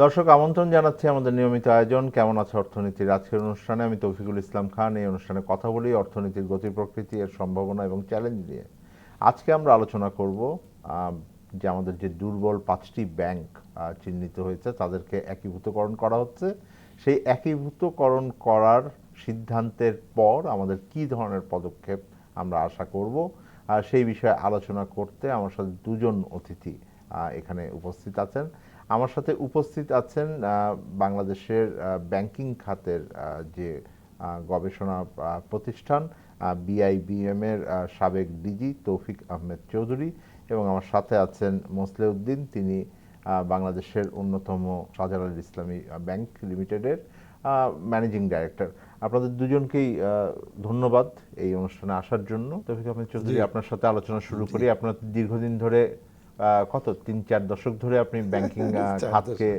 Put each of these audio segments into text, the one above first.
দর্শক আমন্ত্রণ জানাচ্ছি আমাদের নিয়মিত আয়োজন কেমন আছে অর্থনীতির আজকের অনুষ্ঠানে। আমি তৌফিকুল ইসলাম খান। এই অনুষ্ঠানে কথা বলি অর্থনীতির গতি প্রকৃতি, এর সম্ভাবনা এবং চ্যালেঞ্জ নিয়ে। আজকে আমরা আলোচনা করব যে আমাদের যে দুর্বল 5টি ব্যাংক চিহ্নিত হয়েছে তাদেরকে একীভূতকরণ করা হচ্ছে। সেই একীভূতকরণ করার সিদ্ধান্তের পর আমাদের কি ধরনের পদক্ষেপ আমরা আশা করব, সেই বিষয়ে আলোচনা করতে আমার সাথে দুজন অতিথি এখানে উপস্থিত আছেন। আমার সাথে উপস্থিত আছেন বাংলাদেশের ব্যাংকিং খাতের যে গবেষণা প্রতিষ্ঠান বিআইবিএম এর সাবেক ডিজি তৌফিক আহমেদ চৌধুরী, এবং আমার সাথে আছেন মোসলেউদ্দিন, তিনি বাংলাদেশের অন্যতম শাহজালাল ইসলামী ব্যাংক লিমিটেডের ম্যানেজিং ডাইরেক্টর। আপনাদের দুজনকেই ধন্যবাদ এই অনুষ্ঠানে আসার জন্য। তৌফিক আহমেদ চৌধুরী, আপনার সাথে আলোচনা শুরু করি। আপনার দীর্ঘদিন ধরে কত 3-4 দশক ধরে আপনি ব্যাংকিং খাতকে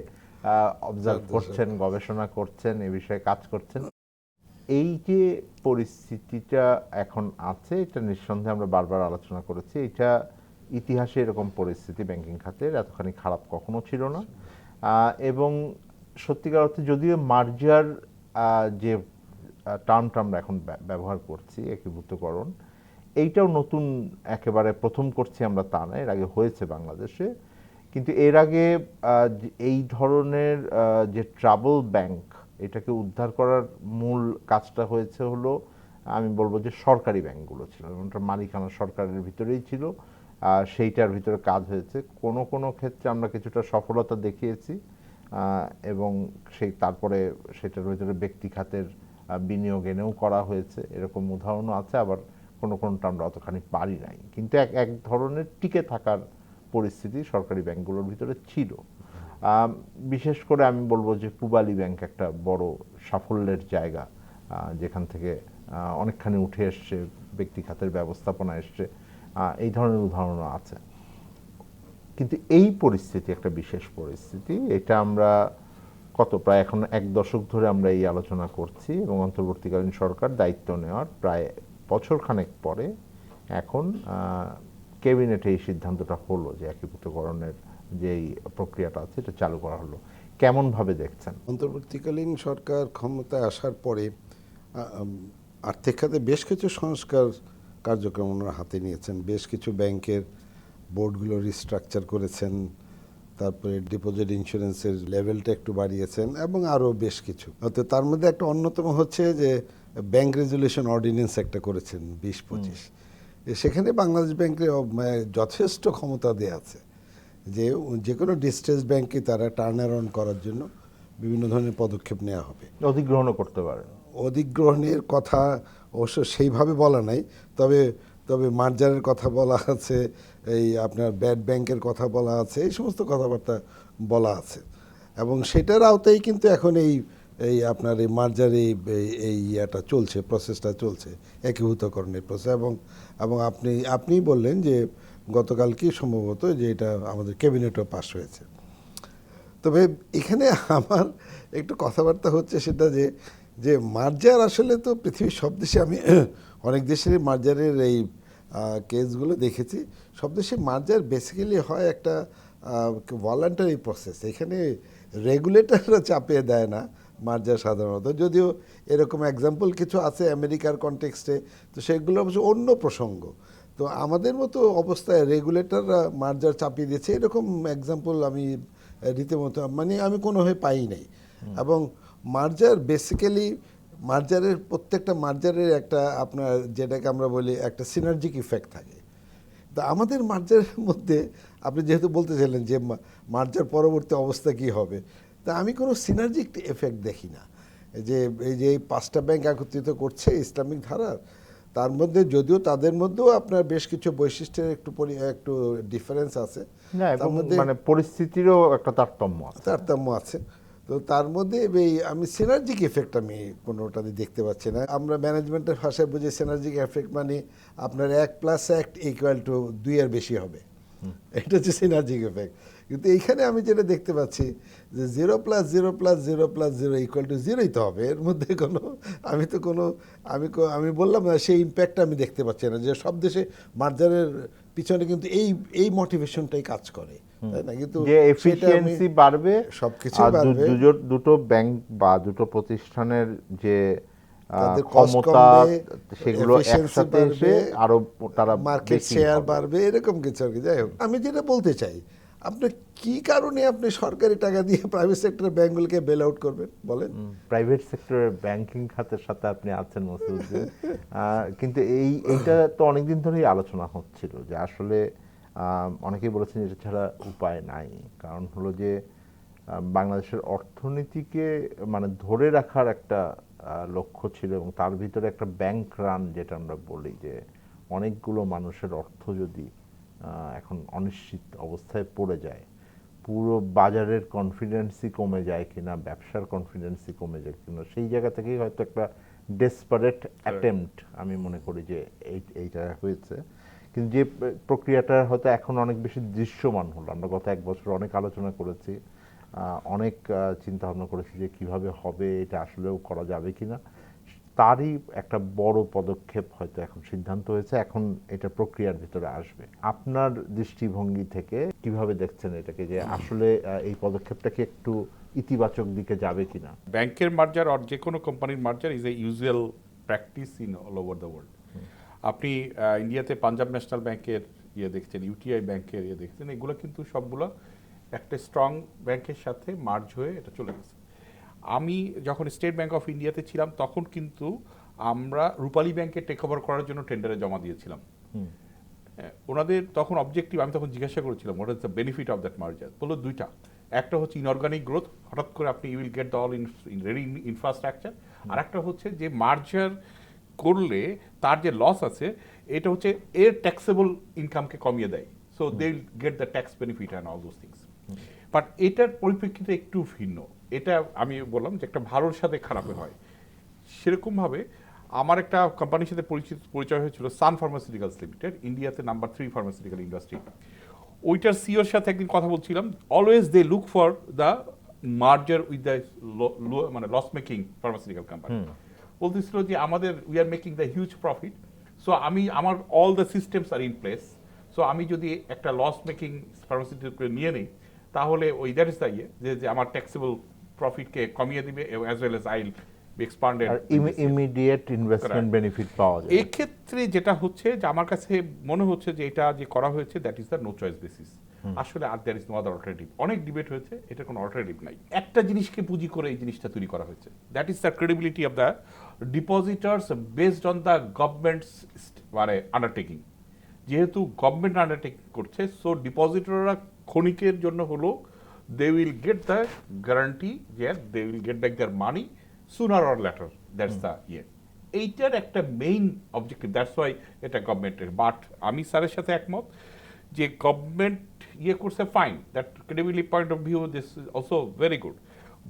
অবজার্ভ করছেন, গবেষণা করছেন, এ বিষয়ে কাজ করছেন। এই যে পরিস্থিতিটা এখন আছে, এটা নিঃসন্দেহে আমরা বারবার আলোচনা করেছি, এটা ইতিহাসে এরকম পরিস্থিতি ব্যাংকিং খাতের এতখানি খারাপ কখনো ছিল না। এবং সত্যিকার অর্থে যদিও মার্জার যে টার্মটা আমরা এখন ব্যবহার করছি, একীভূতকরণ, এইটাও নতুন একেবারে প্রথম করছি আমরা তা না, এর আগে হয়েছে বাংলাদেশে। কিন্তু এর আগে এই ধরনের যে ট্রাবল ব্যাংক, এটাকে উদ্ধার করার মূল কাজটা হয়েছে হলো, আমি বলবো যে সরকারি ব্যাংকগুলো ছিল, ওটা মালিকানা সরকারের ভিতরেই ছিল, সেইটার ভিতরে কাজ হয়েছে। কোনো কোনো ক্ষেত্রে আমরা কিছুটা সফলতা দেখিয়েছি, এবং তারপরে সেটার ভিতরে ব্যক্তি খাতের বিনিয়োগ এনেও করা হয়েছে, এরকম উদাহরণও আছে। আবার কোনো কোনোটা আমরা অতখানি পারি নাই, কিন্তু এক ধরনের টিকে থাকার পরিস্থিতি সরকারি ব্যাংকগুলোর ভিতরে ছিল। বিশেষ করে আমি বলবো যে পূবালী ব্যাংক একটা বড় সাফল্যের জায়গা, যেখান থেকে অনেকখানি উঠে এসছে, ব্যক্তি খাতের ব্যবস্থাপনা এসছে, এই ধরনের উদাহরণও আছে। কিন্তু এই পরিস্থিতি একটা বিশেষ পরিস্থিতি, এটা আমরা প্রায় এখন 1 দশক ধরে আমরা এই আলোচনা করছি, এবং অন্তর্বর্তীকালীন সরকার দায়িত্ব নেওয়ার প্রায় বছরখানেক পরে এখন ক্যাবিনেটে এই সিদ্ধান্তটা হলো যে একীভূতকরণের যেই প্রক্রিয়াটা আছে এটা চালু করা হলো। কেমনভাবে দেখছেন? অন্তর্বর্তীকালীন সরকার ক্ষমতায় আসার পরে আর্থিক খাতে বেশ কিছু সংস্কার কার্যক্রম ওনারা হাতে নিয়েছেন। বেশ কিছু ব্যাংকের বোর্ডগুলো রিস্ট্রাকচার করেছেন, তারপরে ডিপোজিট ইন্স্যুরেন্সের লেভেলটা একটু বাড়িয়েছেন, এবং আরও বেশ কিছু। তো তার মধ্যে একটা অন্যতম হচ্ছে যে ব্যাংক রেজুলেশন অর্ডিন্যান্স একটা করেছেন 20-25। সেখানে বাংলাদেশ ব্যাংকে যথেষ্ট ক্ষমতা দেওয়া আছে যে কোনো ডিস্ট্রেস ব্যাংকে তারা টার্ন অ্যারাউন্ড করার জন্য বিভিন্ন ধরনের পদক্ষেপ নেওয়া হবে। অধিগ্রহণও করতে পারে। অধিগ্রহণের কথা অবশ্য সেইভাবে বলা নাই, তবে তবে মার্জারের কথা বলা আছে, এই আপনার ব্যাড ব্যাংকের কথা বলা আছে, এই সমস্ত কথাবার্তা বলা আছে। এবং সেটার আওতায় কিন্তু এখন এই আপনার এই মার্জার এই ইয়েটা চলছে, প্রসেসটা চলছে, একীভূতকরণের প্রসেস। এবং আপনিই বললেন যে গতকাল কি সম্ভবত যে এটা আমাদের ক্যাবিনেটও পাস হয়েছে। তবে এখানে আমার একটু কথাবার্তা হচ্ছে সেটা যে মার্জার আসলে তো পৃথিবীর সব দেশে, আমি অনেক দেশের মার্জারের এই কেসগুলো দেখেছি। সব দেশে মার্জার বেসিক্যালি হয় একটা ভলান্টারি প্রসেস, এখানে রেগুলেটররা চাপিয়ে দেয় না মার্জার সাধারণত। যদিও এরকম এক্সাম্পল কিছু আছে আমেরিকার কনটেক্সটে, তো সেগুলো অবশ্য অন্য প্রসঙ্গ। তো আমাদের মতো অবস্থায় রেগুলেটররা মার্জার চাপিয়ে দিয়েছে, এরকম এক্সাম্পল আমি রীতিমতো আমি কোনোভাবে পাই নাই। এবং মার্জার বেসিক্যালি প্রত্যেকটা মার্জারের একটা আপনার যেটাকে আমরা বলি একটা সিনার্জিক ইফেক্ট থাকে। তো আমাদের মার্জারের মধ্যে আপনি যেহেতু বলতে চাইলেন যে মার্জার পরবর্তী অবস্থা কি হবে, তা আমি কোনো সিনার্জিক এফেক্ট দেখি না। এই যে 5টা ব্যাংক একত্রিত করছে ইসলামিক ধারার, তার মধ্যে যদিও তাদের মধ্যেও আপনার বেশ কিছু বৈশিষ্ট্যের একটু ডিফারেন্স আছে, তার মধ্যে মানে পরিস্থিতিরও একটা তারতম্য আছে। তো তার মধ্যে আমি সিনার্জিক এফেক্ট আমি কোনোটাতে দেখতে পাচ্ছি না। আমরা ম্যানেজমেন্টের ভাষায় বুঝি সিনার্জিক এফেক্ট মানে আপনার 1+1 = 2 এর বেশি হবে, এটা হচ্ছে সিনার্জিক এফেক্ট। কিন্তু এইখানে আমি যেটা দেখতে পাচ্ছি যে 0+0+0+0=0 তো হবে, এর মধ্যে আমি বললাম না সেই ইম্প্যাক্টটা আমি দেখতে পাচ্ছি না। যে সব দেশে মার্জারের পিছনে কিন্তু এই মোটিভেশনটাই কাজ করে তাই না? কিন্তু যে সেটা আমি এফিসিয়েন্সি বাড়বে, সবকিছু আর বাড়বে, দুটো ব্যাংক বা দুটো প্রতিষ্ঠানের যে তাদের কষ্ট ক্ষমতা, কমবে, সেগুলো এফিসিয়েন্সি একসাথে বাড়বে, এসে আরো তারা মার্কেট বেশি শেয়ার হবে। বাড়বে, এরকম কিছু আর কি। যাই হোক, আমি যেটা বলতে চাই, আপনি কি কারণে আপনি সরকারি টাকা দিয়ে প্রাইভেট সেক্টরের ব্যাংকগুলোকে বেল আউট করবেন বলেন? প্রাইভেট সেক্টরের ব্যাংকিং খাতের সাথে আপনি আছেন মসিউদ্দিন, কিন্তু এইটা তো অনেকদিন ধরেই আলোচনা হচ্ছিল যে আসলে অনেকেই বলেছেন এটা ছাড়া উপায় নাই। কারণ হলো যে বাংলাদেশের অর্থনীতিকে মানে ধরে রাখার একটা লক্ষ্য ছিল, এবং তার ভিতরে একটা ব্যাংক রান, যেটা আমরা বলি যে অনেকগুলো মানুষের অর্থ যদি এখন অনিশ্চিত অবস্থায় পড়ে যায়, পুরো বাজারের কনফিডেন্সই কমে যায় কিনা, ব্যবসার কনফিডেন্সই কমে যায় কিনা, সেই জায়গা থেকেই হয়তো একটা ডেসপারেট অ্যাটেম্পট আমি মনে করি যে এইটা হয়েছে। কিন্তু যে প্রক্রিয়াটা হয়তো এখন অনেক বেশি দৃশ্যমান হলো, আমরা গত এক বছর অনেক আলোচনা করেছি, অনেক চিন্তা ভাবনা করেছি যে কিভাবে হবে, এটা আসলেও করা যাবে কিনা, তারই একটা বড় পদক্ষেপ হয়তো এখন সিদ্ধান্ত হয়েছে, এখন এটা প্রক্রিয়ার ভিতরে আসবে। আপনার দৃষ্টিভঙ্গি থেকে কিভাবে দেখছেন এটাকে, যে আসলে এই পদক্ষেপটা কি একটু ইতিবাচক দিকে যাবে কিনা? ব্যাংকের মার্জার আর যে কোনো কোম্পানির merger is a usual practice in all over the world. আপনি ইন্ডিয়াতে পাঞ্জাব ন্যাশনাল ব্যাংকের দেখছেন, ইউটিআই ব্যাংকের দেখছেন, এগুলো কিন্তু সবগুলো একটা স্ট্রং ব্যাংকের সাথে মার্জ হয়ে এটা চলে গেছে। আমি যখন স্টেট ব্যাংক অফ ইন্ডিয়াতে ছিলাম তখন কিন্তু আমরা রূপালী ব্যাংকে টেক ওভার করার জন্য টেন্ডারে জমা দিয়েছিলাম। ওনাদের তখন অবজেক্টিভ, আমি তখন জিজ্ঞাসা করেছিলাম what is the benefit of that merger. বললো দুইটা, একটা হচ্ছে ইনঅর্গানিক গ্রোথ, হঠাৎ করে আপনি you will get the all in ready infrastructure, আর একটা হচ্ছে যে মার্জার করলে তার যে লস আছে এটা হচ্ছে এর ট্যাক্সেবল ইনকামকে কমিয়ে দেয়, so they will get the tax benefit and all those things. But এটার পরিপ্রেক্ষিতে একটু ভিন্ন। এটা আমি বললাম যে একটা ভালোর সাথে খারাপে হয়। সেরকমভাবে আমার একটা কোম্পানির সাথে পরিচয় হয়েছিল, সান ফার্মাসিউটিক্যালস লিমিটেড, ইন্ডিয়াতে নাম্বার 3 ফার্মাসিউটিক্যাল ইন্ডাস্ট্রি। ওইটার সিওর সাথে একদিন কথা বলছিলাম, always they look for the merger with the মানে লস মেকিং ফার্মাসিউটিক্যাল কোম্পানি। বলতেছিল যে আমাদের we are making the huge profit, so আমার all the systems are in place, so আমি যদি একটা লস মেকিং ফার্মাসিউটিক্যাল নিয়ে নিই তাহলে ওই দ্যাট ইজ দ্য যে আমার ট্যাক্সেবল প্রফিটকে কমিয়ে দিবে, as well as I expanded আর ইমিডিয়েট ইনভেস্টমেন্ট বেনিফিট পাওয়া যায়। এই ক্ষেত্রে যেটা হচ্ছে যে আমার কাছে মনে হচ্ছে যে এটা যে করা হয়েছে that is the no choice basis. আসলে আর there is no other alternative. অনেক ডিবেট হয়েছে, এটা কোনো অল্টারনেটিভ নাই। একটা জিনিসকে পুঁজি করে এই জিনিসটা তৈরি করা হয়েছে, that is the credibility of the depositors based on the government's মানে আন্ডারটেকিং। যেহেতু গভর্নমেন্ট আন্ডারটেকিং করছে, সো ডিপোজিটররা ক্ষণিকের জন্য হলো they will get the guarantee যে they will get back their money sooner or later, that's the এইটার একটা মেইন অবজেক্টিভ, দ্যাটস ওয়াই এটা গভর্নমেন্টের। বাট আমি স্যারের সাথে একমত যে গভর্নমেন্ট করছে fine, that credibility point of view this is also very good,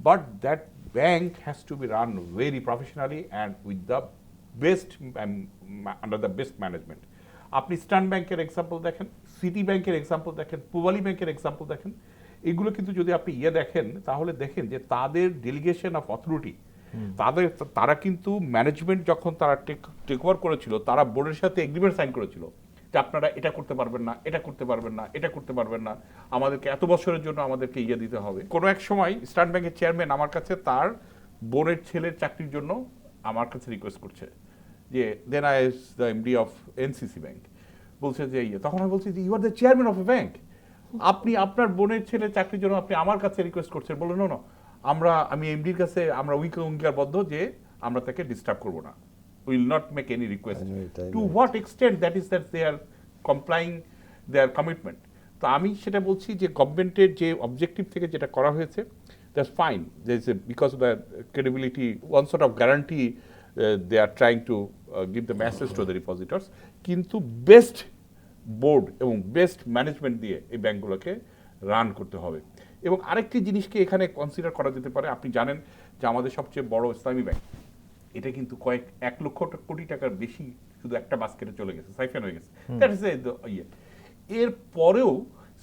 but that bank has to B run very professionally and with the best under the best management. আপনি স্টান ব্যাংকের এক্সাম্পল দেখেন, city ব্যাংকের example দেখেন, পূবালী ব্যাংকের example দেখেন, এগুলো কিন্তু যদি আপনি দেখেন তাহলে দেখেন যে তাদের ডেলিগেশন অফ অথরিটি, তারা কিন্তু ম্যানেজমেন্ট যখন তারা টেক ওভার করেছিল, তারা বোর্ডের সাথে এগ্রিমেন্ট সাইন করেছিল যে আপনারা এটা করতে পারবেন না, এটা করতে পারবেন না, এটা করতে পারবেন না, আমাদেরকে এত বছরের জন্য আমাদেরকে দিতে হবে। কোনো এক সময় স্টার্ট ব্যাংকের চেয়ারম্যান আমার কাছে তার বোনের ছেলের চাকরির জন্য আমার কাছে রিকোয়েস্ট করছে যে then I is the MD of NCC bank, বলছে যে তখন আমি বলছি যে you are the chairman of a bank, আপনি আপনার বোনের ছেলের চাকরির জন্য আপনি আমার কাছে রিকোয়েস্ট করছেন। বললো না, আমি এমডির কাছে আমরা অঙ্গীকারবদ্ধ যে আমরা তাকে ডিস্টার্ব করবো না, will not make any request. To what extent that is that they are complying their commitment. তো আমি সেটা বলছি যে গভর্নমেন্টের যে অবজেক্টিভ থেকে যেটা করা হয়েছে that's fine, because of the credibility one sort of guarantee they are trying to give the message to the depositors, কিন্তু বেস্ট বোর্ড এবং বেস্ট ম্যানেজমেন্ট দিয়ে এই ব্যাংকগুলোকে রান করতে হবে। এবং আরেকটি জিনিসকে এখানে কনসিডার করা যেতে পারে, আপনি জানেন যে আমাদের সবচেয়ে বড় ইসলামী ব্যাংক, এটা কিন্তু 1 লক্ষ কোটি টাকার বেশি শুধু একটা বাস্কেটে চলে গেছে, সাইফেন হয়ে গেছে। দ্যাট ইজ এর পরেও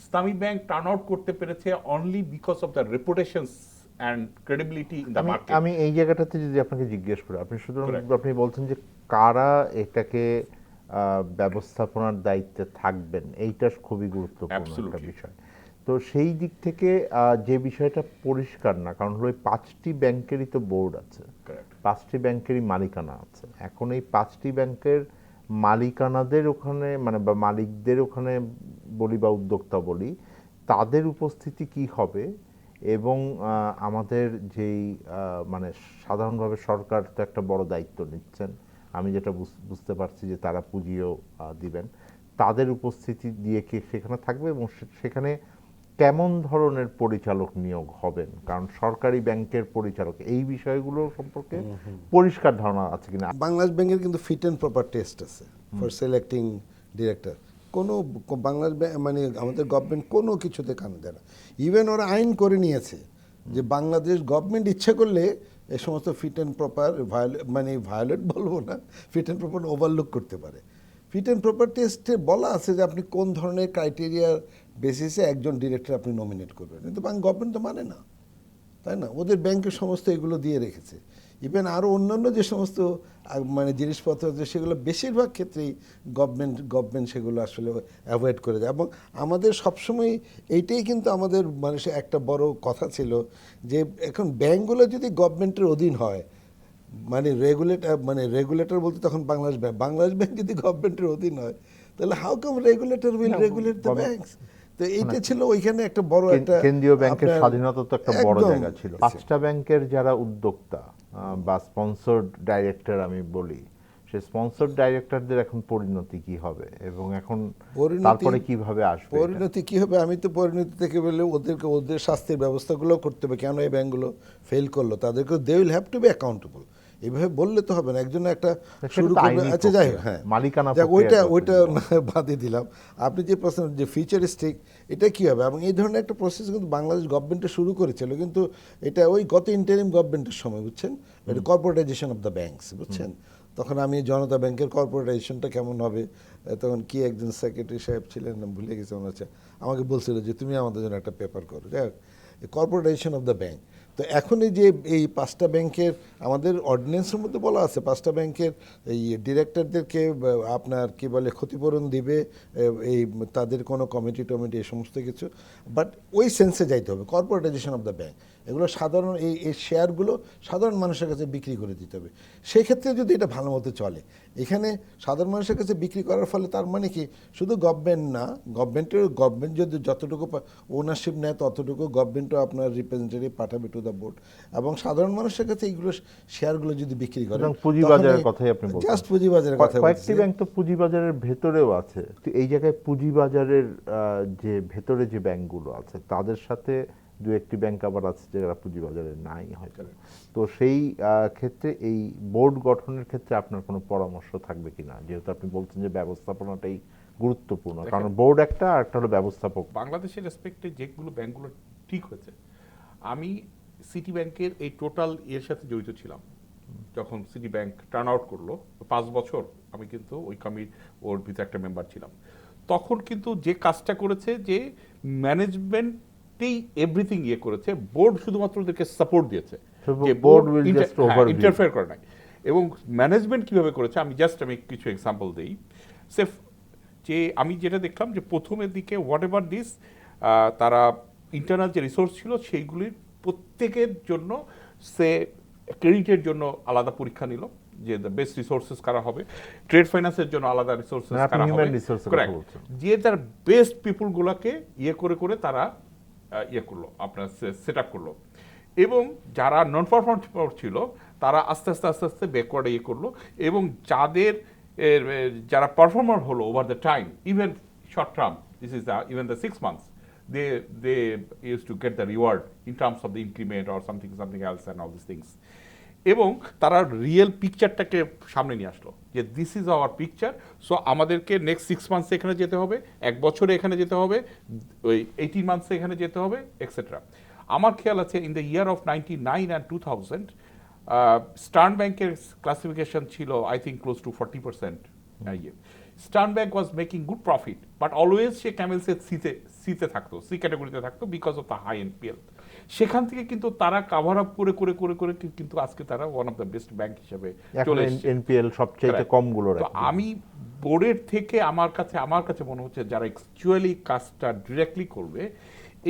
ইসলামী ব্যাংক টার্ন আউট করতে পেরেছে only because of the reputations and credibility in the market. আমি এই জায়গাটাতে যদি আপনাকে জিজ্ঞেস করি, আপনি সুতরাং আপনি বলছেন যে কারা এটাকে ব্যবস্থাপনার দায়িত্বে থাকবেন, এইটা খুবই গুরুত্বপূর্ণ একটা বিষয়। তো সেই দিক থেকে যে বিষয়টা পরিষ্কার না, কারণ হলো এই 5টি ব্যাংকেরই তো বোর্ড আছে, Correct. 5টি ব্যাংকেরই মালিকানা আছে। এখন এই 5টি ব্যাংকের মালিকানাদের ওখানে মানে বা মালিকদের ওখানে বলি বা উদ্যোক্তা বলি, তাদের উপস্থিতি কি হবে, এবং আমাদের যেই মানে সাধারণভাবে সরকার তো একটা বড় দায়িত্ব নিচ্ছেন, আমি যেটা বুঝতে পারছি যে তারা পুঁজিও দিবেন, তাদের উপস্থিতি দিয়ে কি সেখানে থাকবে, এবং সেখানে কেমন ধরনের পরিচালক নিয়োগ হবেন, কারণ সরকারি ব্যাংকের পরিচালক এই বিষয়গুলো সম্পর্কে পরিষ্কার ধারণা আছে কিনা? বাংলাদেশ ব্যাংকের কিন্তু ফিট অ্যান্ড প্রপার টেস্ট আছে ফর সিলেক্টিং ডিরেক্টর। কোনো বাংলাদেশ মানে আমাদের গভর্নমেন্ট কোনো কিছুতে কান দেয় না। ইভেন ওরা আইন করে নিয়েছে যে বাংলাদেশ গভর্নমেন্ট ইচ্ছা করলে এই সমস্ত ফিট অ্যান্ড প্রপার মানে ভায়োলেট বলবো না, ফিট অ্যান্ড প্রপার ওভারলুক করতে পারে। ফিট অ্যান্ড প্রপার টেস্টে বলা আছে যে আপনি কোন ধরনের ক্রাইটেরিয়ার বেসিসে একজন ডিরেক্টর আপনি নমিনেট করবেন, কিন্তু গভর্নমেন্ট তো মানে না, তাই না? ওদের ব্যাংকের সমস্ত এগুলো দিয়ে রেখেছে। ইভেন আরও অন্যান্য যে সমস্ত মানে জিনিসপত্র আছে সেগুলো বেশিরভাগ ক্ষেত্রেই গভর্নমেন্ট সেগুলো আসলে অ্যাভয়েড করে দেয়। এবং আমাদের সবসময় এইটাই কিন্তু আমাদের মানুষের একটা বড় কথা ছিল যে এখন ব্যাংকগুলো যদি গভর্নমেন্টের অধীন হয়, মানে রেগুলেটর বলতে তখন বাংলাদেশ ব্যাংক যদি গভর্নমেন্টের অধীন হয়, তাহলে how come regulator will regulate the banks? তো এইটা ছিল ওইখানে একটা বড় একটা কেন্দ্রীয় ব্যাংকের আপনার স্বাধীনতা তো একটা বড় একদম জায়গা ছিল। 5টা ব্যাংকের যারা উদ্যোক্তা বা স্পন্সর্ড ডাইরেক্টর আমি বলি, সেই স্পন্সর্ড ডাইরেক্টরদের এখন পরিণতি কি হবে, এবং এখন তারপরে কিভাবে আসবে এটা? পরিণতি কি হবে? আমি তো পরিণতি থেকে বলে ওদের শাস্তির ব্যবস্থাগুলো করতে হবে। কেন এই ব্যাংকগুলো ফেল করলো তাদেরকে they will have to be accountable. এইভাবে বললে তো হবে না, একজন একটা শুরু করবে। আচ্ছা যাই হোক, হ্যাঁ মালিকানা ওইটা বাদে দিলাম। আপনি যে প্রশ্ন যে ফিউচারিস্টিক, এটা কি হবে, এবং এই ধরনের একটা প্রসেস কিন্তু বাংলাদেশ গভর্নমেন্টে শুরু করেছিল, কিন্তু এটা ওই গত ইন্টারিম গভর্নমেন্টের সময়, বুঝছেন, এটা কর্পোরেটাইজেশন অফ দ্য ব্যাংকস, বুঝছেন। তখন আমি জনতা ব্যাংকের কর্পোরেটাইজেশনটা কেমন হবে, তখন কি একজন সেক্রেটারি সাহেব ছিলেন, ভুলে গেছে মনে হচ্ছে, আমাকে বলছিল যে তুমি আমাদের জন্য একটা পেপার করো, যাই হোক, কর্পোরেটাইজেশন অফ দ্য ব্যাংক। তো এখন এই 5টা ব্যাংকের আমাদের অর্ডিন্যান্সের মধ্যে বলা আছে 5টা ব্যাংকের এই ডিরেক্টরদেরকে আপনার কি বলে ক্ষতিপূরণ দিবে, এই তাদের কোনো কমিটি টমিটি এই সমস্ত কিছু, বাট ওই সেন্সে যাইতে হবে কর্পোরেটাইজেশন অফ দ্য ব্যাংক। এগুলো সাধারণ এই শেয়ারগুলো সাধারণ মানুষের কাছে বিক্রি করে দিতে হবে। সেক্ষেত্রে যদি এটা ভালো মতো চলে, এখানে সাধারণ মানুষের কাছে বিক্রি করার ফলে তার মানে কি শুধু গভর্নমেন্ট না, গভর্নমেন্ট যদি যতটুকু ওনারশিপ নেয় ততটুকু গভর্নমেন্টও আপনার রিপ্রেজেন্টেটিভ পাঠাবে টু দ্য বোর্ড, এবং সাধারণ মানুষের কাছে এইগুলো শেয়ারগুলো যদি বিক্রি করে, পুঁজিবাজারের কথাই আপনি বলছেন। জাস্ট পুঁজিবাজারের কথা কয়েকটি ব্যাংক তো পুঁজিবাজারের ভেতরেও আছে। তো এই জায়গায় পুঁজিবাজারের যে ভেতরে যে ব্যাংকগুলো আছে তাদের সাথে দু একটি ব্যাংক আবার আছে যারা পুঁজিবাজারে নাই হয়তো। তো সেই ক্ষেত্রে এই বোর্ড গঠনের ক্ষেত্রে আপনার কোনো পরামর্শ থাকবে কিনা, যেহেতু আপনি বলছেন যে ব্যবস্থাপনাটাই গুরুত্বপূর্ণ, কারণ বোর্ড একটা আর একটা হলো ব্যবস্থাপক। বাংলাদেশের রেসপেক্টে যেগুলো ব্যাংকগুলো ঠিক হয়েছে, আমি সিটি ব্যাংকের এই টোটাল এর সাথে জড়িত ছিলাম। যখন সিটি ব্যাংক টার্ন আউট করলো 5 বছর আমি কিন্তু ওর ভিতরে একটা মেম্বার ছিলাম। তখন কিন্তু যে কাজটা করেছে যে ম্যানেজমেন্টেই এভরিথিং ইয়ে করেছে, বোর্ড শুধুমাত্র ওদেরকে সাপোর্ট দিয়েছে, যে বোর্ড ইন্টারফেয়ার করে নাই। এবং ম্যানেজমেন্ট কিভাবে করেছে আমি কিছু এক্সাম্পল দেই। সেফ যে আমি যেটা দেখলাম যে প্রথমের দিকে হোয়াট এভার দিস তারা ইন্টারনাল যে রিসোর্স ছিল সেইগুলির প্রত্যেকের জন্য সে ক্রেডিটের জন্য আলাদা পরীক্ষা নিল, যে দ্য বেস্ট রিসোর্সেস কারা হবে, ট্রেড ফাইন্যান্সের জন্য আলাদা রিসোর্সেস কারা হবে, যে তার বেস্ট পিপলগুলোকে ইয়ে করে তারা ইয়ে করলো, আপনার সেট আপ করলো। এবং যারা নন পারফর্মার ছিল তারা আস্তে আস্তে ব্যাকওয়ার্ডে ইয়ে করলো, এবং যারা পারফর্মার হলো over the time, even short term, this is even the 6 months, they used to get the reward in terms of the increment or something else and all these things. এবং তারা রিয়েল পিকচারটাকে সামনে নিয়ে আসলো যে this is our picture, so আমাদেরকে next 6 months এখানে যেতে হবে, 1 বছরে এখানে যেতে হবে, ওই 18 months এখানে যেতে হবে, এক্সেট্রা। আমার খেয়াল আছে in the year of 99 and 2000 Eastern ব্যাংকের ক্লাসিফিকেশন ছিল I think close to 40%। Eastern bank was making good profit, but always সে ক্যামেলসের সিতে থাকতো, সি ক্যাটাগরিতে থাকতো because of the high NPL. সেখান থেকে কিন্তু তারা কাভার আপ করে কিন্তু আজকে তারা one of the best bank হিসেবে চলে এসেছে। এনপিএল সবচেয়ে কমগুলো। তো আমি বোর্ডের থেকে আমার কাছে মনে হচ্ছে যারা অ্যাকচুয়ালি কাজটা ডিরেক্টলি করবে,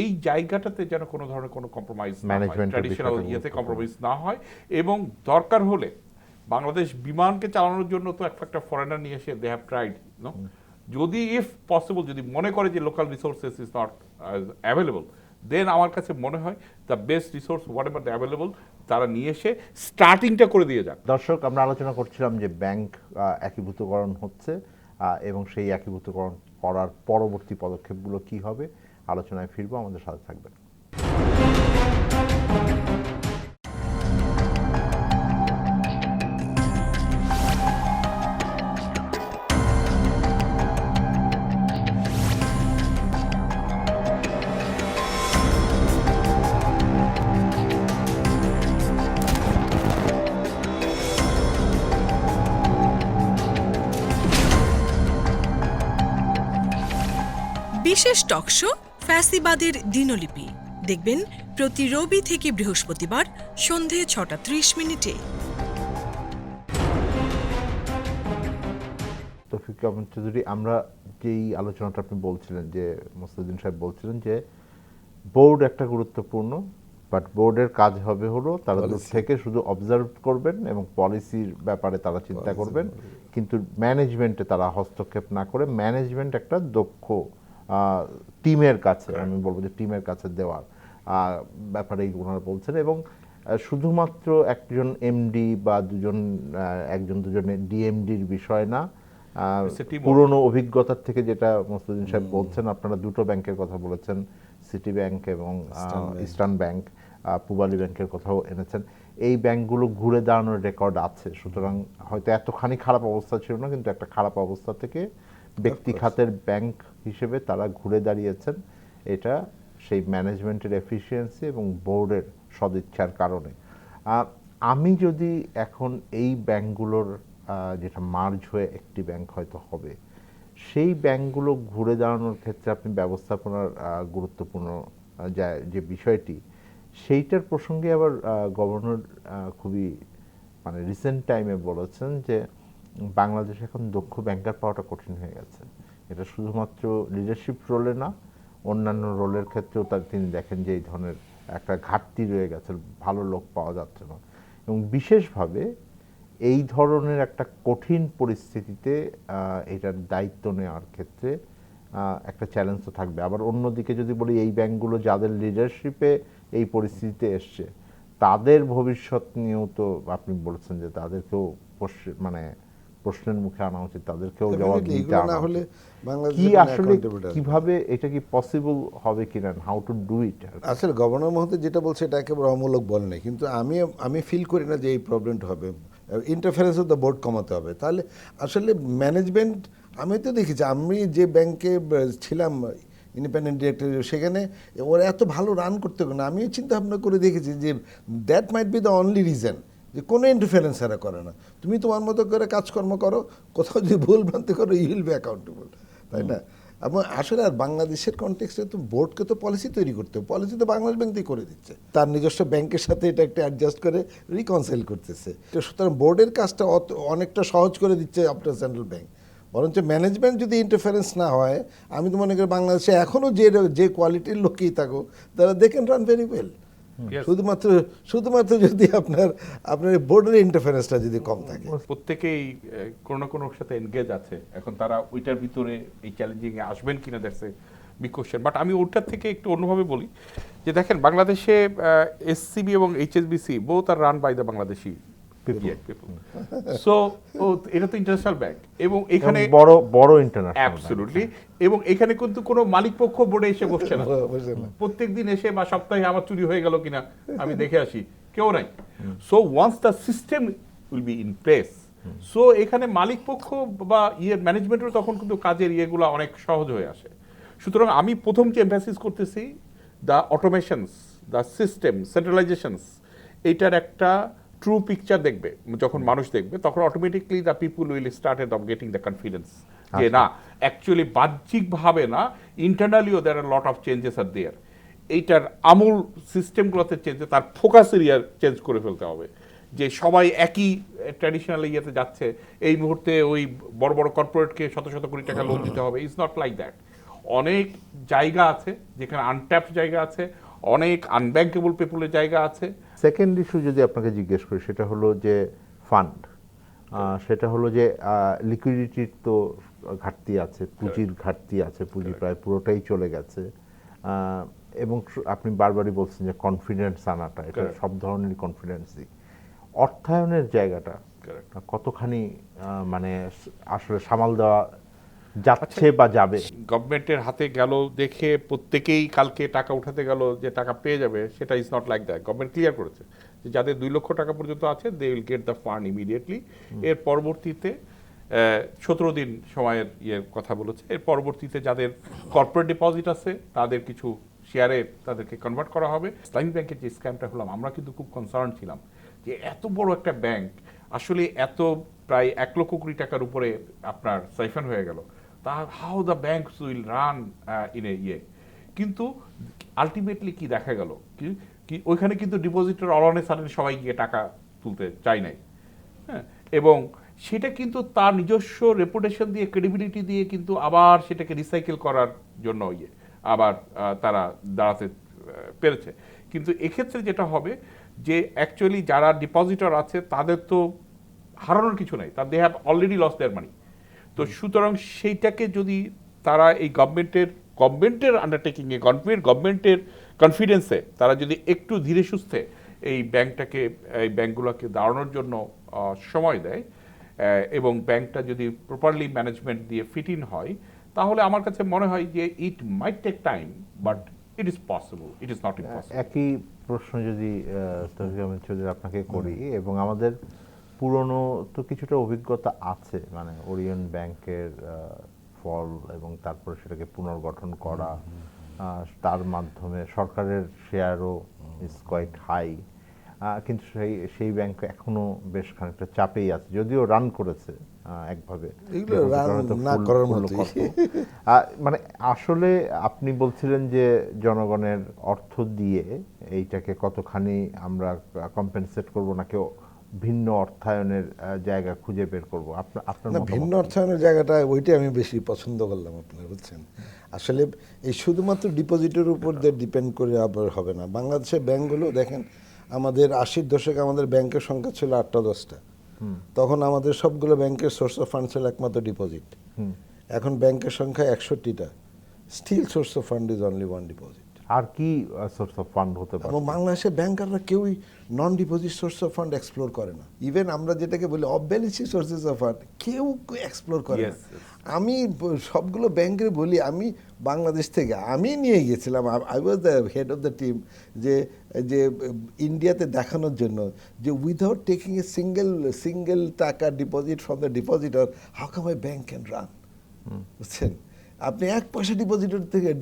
এই জায়গাটাতে যেন কোনো ধরনের কোনো কম্প্রোমাইজ Management এর ট্র্যাডিশনাল বিষয়টা ইয়েতে গুরুত্বপূর্ণ। কম্প্রোমাইজ না হয়, এবং দরকার হলে বাংলাদেশ বিমানকে চালানোর জন্য তো একটা ফরেনার নিয়ে এসে দে হ্যাভ ট্রাইড, নো, যদি ইফ পসিবল যদি মনে করে যে local resources is not available, then আমার কাছে মনে হয় the best resource whatever the available তারা নিয়ে এসে স্টার্টিংটা করে দিয়ে যাক। দর্শক, আমরা আলোচনা করছিলাম যে ব্যাংক একীভূতকরণ হচ্ছে এবং সেই একীভূতকরণ করার পরবর্তী পদক্ষেপগুলো কি হবে, আলোচনায় ফিরবো, আমাদের সাথে থাকবেন। বিশেষ টকশো ফ্যাসিবাদের দিনলিপি দেখবেন প্রতি রবি থেকে বৃহস্পতিবার সন্ধে 6:30 তৌফিক আহমেদ চৌধুরী, আমরা যেই আলোচনাটা আপনি বলছিলেন, যে মোস্তাউদ্দিন সাহেব বলছিলেন যে বোর্ড একটা গুরুত্বপূর্ণ, বাট বোর্ডের কাজ হবে হলো তারা দূর থেকে শুধু অবজার্ভ করবেন এবং পলিসির ব্যাপারে তারা চিন্তা করবেন, কিন্তু ম্যানেজমেন্টে তারা হস্তক্ষেপ না করে ম্যানেজমেন্ট একটা দক্ষ টিমের কাছে, আমি বলবো যে টিমের কাছে দেওয়ার ব্যাপারে ওনারা বলছেন। এবং শুধুমাত্র একজন এমডি বা একজন দুজন ডিএমডির বিষয় না, It's a teamwork. পুরনো অভিজ্ঞতার থেকে যেটা মোস্তাউদ্দিন সাহেব বলছেন, আপনারা দুটো ব্যাংকের কথা বলেছেন, সিটি ব্যাংক এবং ইস্টার্ন ব্যাংক, পূবালী ব্যাংকের কথাও এনেছেন। এই ব্যাংকগুলো ঘুরে দাঁড়ানোর রেকর্ড আছে, সুতরাং হয়তো এতখানি খারাপ অবস্থা ছিল না, কিন্তু একটা খারাপ অবস্থা থেকে ব্যক্তি খাতের ব্যাংক হিসেবে তারা ঘুরে দাঁড়িয়েছেন। এটা সেই ম্যানেজমেন্টের এফিসিয়েন্সি এবং বোর্ডের সদিচ্ছার কারণে। আমি যদি এখন এই ব্যাংকগুলোর যেটা মার্জ হয়ে একটি ব্যাংক হয়তো হবে, সেই ব্যাংকগুলো ঘুরে দাঁড়ানোর ক্ষেত্রে আপনি ব্যবস্থাপনার গুরুত্বপূর্ণ যে বিষয়টি, সেইটার প্রসঙ্গে আবার গভর্নর খুবই মানে রিসেন্ট টাইমে বলেছেন যে বাংলাদেশে এখন দক্ষ ব্যাংকার পাওয়াটা কঠিন হয়ে গেছে। এটা শুধুমাত্র লিডারশিপ রোলে না, অন্যান্য রোলের ক্ষেত্রেও তিনি দেখেন যে এই ধরনের একটা ঘাটতি রয়ে গেছে, ভালো লোক পাওয়া যাচ্ছে না। এবং বিশেষভাবে এই ধরনের একটা কঠিন পরিস্থিতিতে এটার দায়িত্ব নেওয়ার ক্ষেত্রে একটা চ্যালেঞ্জ তো থাকবে। আবার অন্যদিকে যদি বলি, এই ব্যাংকগুলো যাদের লিডারশিপে এই পরিস্থিতিতে এসছে, তাদের ভবিষ্যৎ নিয়েও তো আপনি বলেছেন যে তাদেরকেও প্রশ্নের মুখে আনা উচিত, তাদেরকেও জবাব দিতে আনা হলে উচিত। কি আসলে কিভাবে এটা কি পসিবল হবে কিনা, হাউ টু ডু ইট? আসলে গভর্নর মহোদয় যেটা বলছে এটা একেবারে অমূলক বলে নাই, কিন্তু আমি ফিল করি না যে এই প্রবলেমটা হবে। ইন্টারফারেন্স অফ দ্য বোর্ড কমাতে হবে, তাহলে আসলে ম্যানেজমেন্ট, আমি তো দেখেছি, আমি যে ব্যাংকে ছিলাম ইন্ডিপেন্ডেন্ট ডিরেক্টর, সেখানে ওরা এত ভালো রান করতে পারে না। আমি চিন্তা ভাবনা করে দেখেছি যে that might be the only reason, যে কোনো ইন্টারফারেন্স এরা করে না। তুমি তোমার মতো করে কাজকর্ম করো, কোথাও যদি ভুল ভ্রান্তি করো, ইউ উইল বি অ্যাকাউন্টেবল, তাই না? এবং আসলে আর বাংলাদেশের কনটেক্সটে তো বোর্ডকে তো পলিসি তৈরি করতে হবে, পলিসি তো বাংলাদেশ ব্যাংক দিয়ে করে দিচ্ছে, তার নিজস্ব ব্যাংকের সাথে এটা একটা অ্যাডজাস্ট করে রিকনসাইল করতেছে। তো সুতরাং বোর্ডের কাজটা অনেকটা সহজ করে দিচ্ছে আপনার সেন্ট্রাল ব্যাংক। বরঞ্চ ম্যানেজমেন্ট যদি ইন্টারফারেন্স না হয়, আমি তো মনে করি বাংলাদেশে এখনও যে কোয়ালিটির লোকই থাকো, তারা they can run very well. শুধুমাত্র যদি আপনার বোর্ডের ইন্টারফারেন্সটা যদি কম থাকে। প্রত্যেকেই কোনো না কোনোর সাথে এনগেজ আছে, এখন তারা ওইটার ভিতরে এই চ্যালেঞ্জিং এ আসবেন কিনা that's a big question. But আমি ওটার থেকে একটু অন্যভাবে বলি যে দেখেন, বাংলাদেশে এসসিবি এবং HSBC both are run by the Bangladeshi people. So এটা তো ইন্টারন্যাশনাল ব্যাংক, এবং এখানে বড় ইন্টারন্যাশনাল, অ্যাবসলিউটলি, এবং এখানে কিন্তু কোনো মালিক পক্ষ বোর্ডে এসে বসছে না। প্রত্যেকদিন এসে বা সপ্তাহে আমার চুরি হয়ে গেল কিনা আমি দেখে আসি, কেউ নাই। So once the system will be in place, so এখানে মালিক পক্ষ বা ম্যানেজমেন্টের তখন কিন্তু কাজের ইয়েগুলো অনেক সহজ হয়ে আসে। সুতরাং আমি প্রথম যে এমফাসিস করতেছি, দ্য অটোমেশনস, দ্য সিস্টেম, সেন্ট্রালাইজেশনস, এইটার একটা ট্রু পিকচার দেখবে যখন মানুষ দেখবে, তখন automatically the people will started of getting the confidence যে না, অ্যাকচুয়ালি বাহ্যিকভাবে না, ইন্টারনালিও দেয়ার আর লট অফ চেঞ্জেস আর দেয়ার। এইটার আমূল সিস্টেমগুলোতে চেঞ্জ, তার ফোকাস এরিয়া চেঞ্জ করে ফেলতে হবে। যে সবাই একই ট্র্যাডিশনাল ইয়েতে যাচ্ছে, এই মুহূর্তে ওই বড় বড় কর্পোরেটকে শত শত কোটি টাকা লোন দিতে হবে, ইটস নট লাইক দ্যাট। অনেক জায়গা আছে যেখানে আনট্যাপড জায়গা আছে, অনেক আনব্যাংকেবল পিপলের জায়গা আছে। সেকেন্ড ইস্যু যদি আপনাকে জিজ্ঞেস করি, সেটা হলো যে ফান্ড, সেটা হলো যে লিকুইডিটির তো ঘাটতি আছে, পুঁজির ঘাটতি আছে, পুঁজি প্রায় পুরোটাই চলে গেছে, এবং আপনি বারবারই বলছেন যে কনফিডেন্স আনাটা, এটা Correct. সব ধরনের কনফিডেন্সই। অর্থায়নের জায়গাটা Correct. কতখানি মানে আসলে সামাল দেওয়া যাচ্ছে বা যাবে? গভর্নমেন্টের হাতে গেল দেখে প্রত্যেকেই কালকে টাকা উঠাতে গেল যে টাকা পেয়ে যাবে, সেটা is not like that. Government clear করেছে যে যাদের 2 লক্ষ টাকা পর্যন্ত আছে they will get the fund immediately. এর পরবর্তীতে 17 দিন সময়ের কথা বলেছে। এর পরবর্তীতে যাদের কর্পোরেট ডিপোজিট আছে তাদের কিছু শেয়ারে তাদেরকে কনভার্ট করা হবে। ইসলামী ব্যাংকের যে স্ক্যামটা হলাম, আমরা কিন্তু খুব কনসার্ন ছিলাম যে এত বড় একটা ব্যাংক আসলে এত প্রায় 1 লক্ষ কোটি টাকার উপরে আপনার সাইফান হয়ে গেল, তা how the banks will run in a কিন্তু আলটিমেটলি কি দেখা গেল কি ওইখানে কিন্তু ডিপোজিটর অলনে সাডেন সবাই গিয়ে টাকা তুলতে চায় নাই। হ্যাঁ, এবং সেটা কিন্তু তার নিজস্ব রেপুটেশন দিয়ে, ক্রেডিবিলিটি দিয়ে কিন্তু আবার সেটাকে রিসাইকেল করার জন্য আবার তারা দাঁড়াতে পেরেছে। কিন্তু এক্ষেত্রে যেটা হবে যে অ্যাকচুয়ালি যারা ডিপোজিটর আছে তাদের তো হারানোর কিছু নাই, তার দে হ্যাভ অলরেডি লস দেয়ার মানি। তো সুতরাং সেইটাকে যদি তারা এই গভর্নমেন্টের আন্ডারটেকিংয়ে, গভর্নমেন্টের কনফিডেন্সে তারা যদি একটু ধীরে সুস্থে এই ব্যাংকগুলোকে দাঁড়ানোর জন্য সময় দেয়, এবং ব্যাংকটা যদি প্রপারলি ম্যানেজমেন্ট দিয়ে ফিট ইন হয়, তাহলে আমার কাছে মনে হয় যে it might take time, but it is possible, it is not impossible. একই প্রশ্ন যদি তৌফিক আহমেদ চৌধুরী আপনাকে করি, এবং আমাদের পুরনো তো কিছুটা অভিজ্ঞতা আছে, মানে ওরিয়ন ব্যাংকের ফল এবং তারপরে সেটাকে পুনর্গঠন করা, তার মাধ্যমে সরকারের শেয়ারও ইজ কোয়াইট হাই, কিন্তু সেই ব্যাংক এখনো বেশ খানিকটা চাপেই আছে, যদিও রান করেছে একভাবে। এগুলো রান না করার মতোই। মানে আসলে আপনি বলছিলেন যে জনগণের অর্থ দিয়ে এইটাকে কতখানি আমরা কম্পেনসেট করব, নাকি ভিন্ন অর্থায়নের জায়গা খুঁজে বের করব? আপনার না, মতামত ভিন্ন কি? অর্থায়নের জায়গাটা ওইটাই আমি বেশি পছন্দ করলাম আপনার, বুঝছেন। আসলে এই শুধুমাত্র ডিপোজিটের উপর দিয়ে ডিপেন্ড করে আবার হবে না। বাংলাদেশের ব্যাংকগুলো দেখেন, আমাদের 80-র দশকে আমাদের ব্যাংকের সংখ্যা ছিল 8টা-10টা। তখন আমাদের সবগুলো ব্যাংকের সোর্স অফ ফান্ড ছিল একমাত্র ডিপোজিট। এখন ব্যাংকের সংখ্যা 61টা, still source of fund is only 1 deposit. আর কি সোর্স অফ ফান্ড হতে পারে? এবং বাংলাদেশের ব্যাংকাররা কেউই non deposit source of fund explore করে না। ইভেন আমরা যেটাকে বলি off balance sheet sources of fund কেউ এক্সপ্লোর করে না। Yes, yes. আমি সবগুলো ব্যাংকের বলি, আমি বাংলাদেশ থেকে আমি নিয়ে গেছিলাম, I was the head of the team, যে যে ইন্ডিয়াতে দেখানোর জন্য যে without taking a single taka deposit from the depositor, how come I bank can run, বুঝছেন। আপনি 1 পয়সা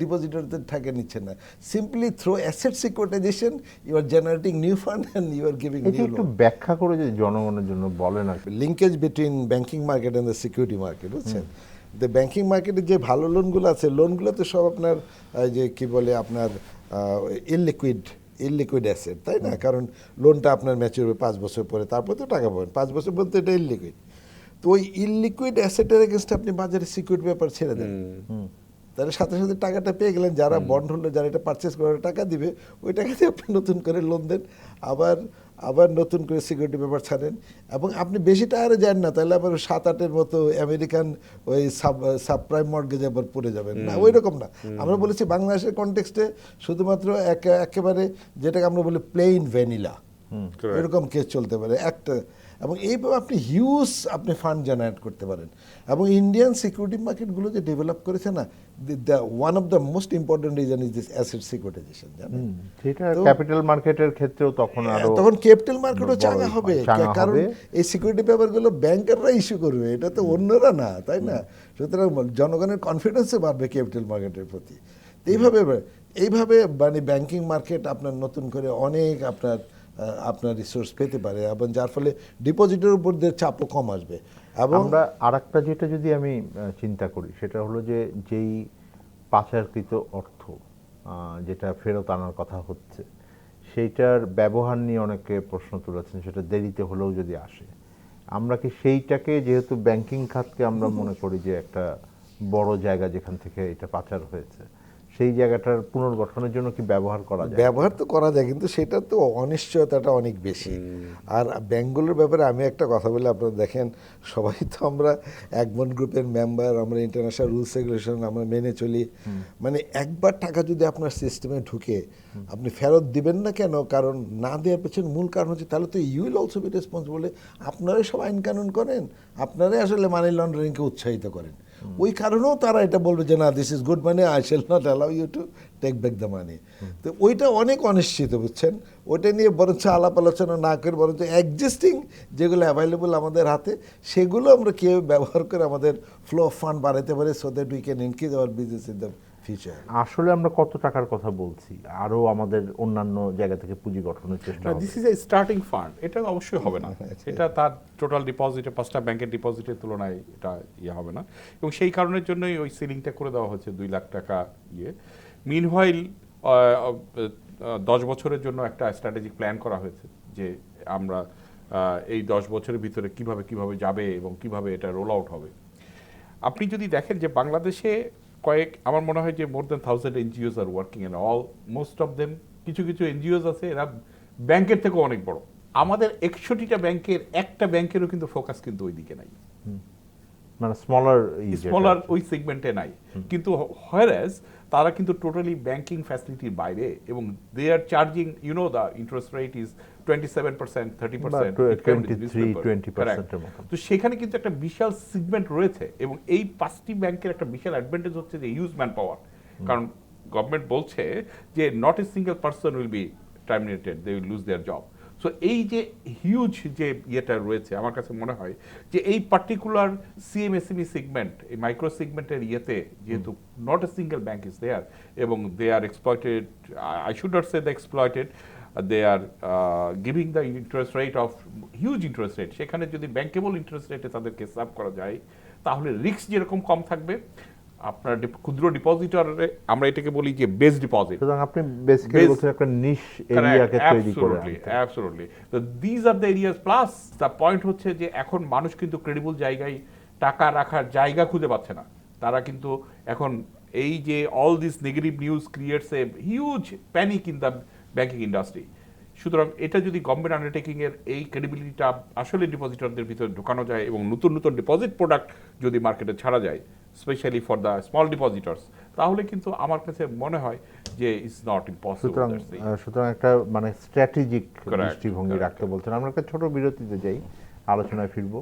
ডিপোজিটরদের টাকা নিচ্ছেন না। Simply through asset securitization you are generating new fund and you are giving এটা নিউ একটু লোন। ব্যাখ্যা করে যদি জনগণের জন্য বলেন আর কি। Linkage between banking market and the security market, বুঝছেন। দ্য ব্যাংকিং মার্কেটে যে ভালো লোনগুলো আছে, লোনগুলো তো সব আপনার যে কি বলে আপনার ইললিকুইড অ্যাসেট, তাই না? কারণ লোনটা আপনার ম্যাচিউর হবে 5 বছর পরে, তারপর তো টাকা পাবেন 5 বছর পর্যন্ত, এটা ইললিকুইড। তো ওই ইললিকুইড অ্যাসেটের এগেনস্টে আপনি বাজারে সিকিউরিটি পেপার ছেড়ে দেন, তাহলে সাথে সাথে টাকাটা পেয়ে গেলেন। যারা বন্ড হোল্ডার, যারা এটা পারচেস করার টাকা দিবে, ওই টাকা দিয়ে আপনি নতুন করে লোন দেন, আবার নতুন করে সিকিউরিটি পেপার ছাড়েন, এবং আপনি বেশি টাকারে যান না, তাহলে আবার 7-8-এর মতো আমেরিকান ওই সাবপ্রাইম মর্টগেজে আবার পড়ে যাবেন না, ওই রকম না। আমরা বলেছি বাংলাদেশের কনটেক্সটে শুধুমাত্র একেবারে যেটাকে আমরা বলি প্লেইন ভ্যানিলা, এরকম কেস চলতে পারে একটা, এবং এইভাবে আপনি হিউজ ফান্ড জেনারেট করতে পারেন। এবং ইন্ডিয়ান সিকিউরিটি মার্কেটগুলো যে ডেভেলপ করেছে না, one of the most important reason is this asset securitization, জানেন। সেটা ক্যাপিটাল মার্কেটের ক্ষেত্রেও তখন আরো তখন ক্যাপিটাল মার্কেটও বড় চাঙা হবে, চাঙা কারণ হবে। এই সিকিউরিটি পেপারগুলো ব্যাংকাররা ইস্যু করবে, এটা তো অন্যরা না, তাই না? সুতরাং জনগণের কনফিডেন্সও বাড়বে ক্যাপিটাল মার্কেটের প্রতি। তো এইভাবে মানে ব্যাংকিং মার্কেট আপনার নতুন করে অনেক আপনার রিসোর্স পেতে পারে, এবং যার ফলে ডিপোজিটের উপর দিয়ে চাপও কম আসবে। এবং আমরা আরেকটা যেটা যদি আমি চিন্তা করি, সেটা হলো যে যেই পাচারকৃত অর্থ যেটা ফেরত আনার কথা হচ্ছে, সেইটার ব্যবহার নিয়ে অনেকে প্রশ্ন তুলেছেন, সেটা দেরিতে হলেও যদি আসে, আমরা কি সেইটাকে, যেহেতু ব্যাংকিং খাতকে আমরা মনে করি যে একটা বড় জায়গা যেখান থেকে এটা পাচার হয়েছে, সেই জায়গাটার পুনর্গঠনের জন্য কি ব্যবহার করা যায়? ব্যবহার তো করা যায়, কিন্তু সেটা তো অনিশ্চয়তাটা অনেক বেশি। আর ব্যাংকগুলোর ব্যাপারে আমি একটা কথা বলি, আপনারা দেখেন সবাই তো আমরা একমন গ্রুপের মেম্বার, আমরা ইন্টারন্যাশনাল রুলস রেগুলেশন আমরা মেনে চলি। মানে একবার টাকা যদি আপনার সিস্টেমে ঢুকে আপনি ফেরত দিবেন না কেন? কারণ না দেওয়ার পেছনে মূল কারণ হচ্ছে তাহলে তো you will also be responsible. আপনারাই সব আইন কানুন করেন, আপনারাই আসলে মানি লন্ডারিংকে উৎসাহিত করেন। ওই কারণেও তারা এটা বলবে যে না, this is good money, I shall not allow you to take back the money. তো ওইটা অনেক অনিশ্চিত, বুঝছেন? ওইটা নিয়ে বরঞ্চ আলাপ আলোচনা না করে বরঞ্চ এক্সিস্টিং যেগুলো অ্যাভেলেবল আমাদের হাতে সেগুলো আমরা কীভাবে ব্যবহার করে আমাদের ফ্লো অফ ফান্ড বাড়াতে পারি, so that we can increase our business in the future. আসলে আমরা কত টাকার কথা বলছি? আরো আমাদের অন্যান্য জায়গা থেকে পুঁজি গঠনের চেষ্টা হবে। This is a starting fund, এটা অবশ্যই হবে না। এটা তার টোটাল ডিপোজিটে 5টা ব্যাংকের ডিপোজিটের তুলনায় এটা হবে না, এবং সেই কারণের জন্যই ওই সিলিংটা করে দেওয়া হচ্ছে 2 লাখ টাকা ইয়ে। মিনহোয়াইল 10 বছরের জন্য একটা স্ট্র্যাটেজিক প্ল্যান করা হয়েছে যে আমরা এই 10 বছরের ভিতরে কিভাবে যাবে এবং কিভাবে এটা রোল আউট হবে। আপনি যদি দেখেন যে বাংলাদেশে আমার মনে হয় যে more than 1000 NGOs are working and all most of them, কিছু এনজিওস আছে এরা ব্যাংকের থেকেও অনেক বড়। আমাদের 61টা ব্যাংকের একটা ব্যাংকেরও কিন্তু ফোকাস কিন্তু ওই দিকে নাই, মানে স্মলার ওই সেগমেন্টে নাই। কিন্তু হোয়ারএজ তারা কিন্তু টোটালি ব্যাংকিং ফ্যাসিলিটির বাইরে, এবং they are charging the interest rate is 27%, 30%, 20% এর মতো। তো সেখানে কিন্তু একটা বিশাল সেগমেন্ট রয়েছে, এবং এই 5টি ব্যাংকের একটা বিশাল অ্যাডভান্টেজ হচ্ছে যে ইউজ ম্যান পাওয়ার। কারণ গভর্নমেন্ট বলছে যে not a single person will be terminated, they will lose their job. So এই যে হিউজ যে ইয়েটা রয়েছে, আমার কাছে মনে হয় যে এই পার্টিকুলার সিএমএসএমই সেগমেন্ট, এই মাইক্রো সেগমেন্টের ইয়েতে যেহেতু not a single bank is there, এবং they are exploited, I should not say the exploited, they are giving the interest rate of huge interest rate. সেখানে যদি ব্যাংকেবল ইন্টারেস্ট রেটে তাদেরকে সার্ভ করা যায়, তাহলে রিস্ক যেরকম কম থাকবে, আপনার ক্ষুদ্র ডিপোজিটরে আমরা এটাকে বলি যে বেস ডিপোজিট। সুতরাং আপনি বেসিক্যালি বলছেন একটা নিশ এরিয়াকে তৈরি করে। অ্যাবসলিউটলি। তো this are the areas, plus the point হচ্ছে যে এখন মানুষ কিন্তু ক্রেডিবল জায়গায় টাকা রাখার জায়গা খুঁজে পাচ্ছে না। তারা কিন্তু এখন এই যে all this negative news creates a huge panic in the banking industry. সুতরাং এটা যদি গভর্নমেন্ট আন্ডারটেকিং এর এই ক্রেডিবিলিটিটা আসলে ডিপোজিটরদের ভিতরে ঢোকানো যায়, এবং নতুন ডিপোজিট প্রোডাক্ট যদি মার্কেটে ছাড়া যায়, স্পেশালি ফর দ্য স্মল ডিপোজিটরস, তাহলে কিন্তু আমার কাছে মনে হয় যে ইটস নট ইম্পসিবল। সুতরাং একটা মানে স্ট্র্যাটেজিক দৃষ্টিভঙ্গি রাখতে বলছেন। আমরা একটা ছোট বিরতিতে যাই, আলোচনায় ফিরবো।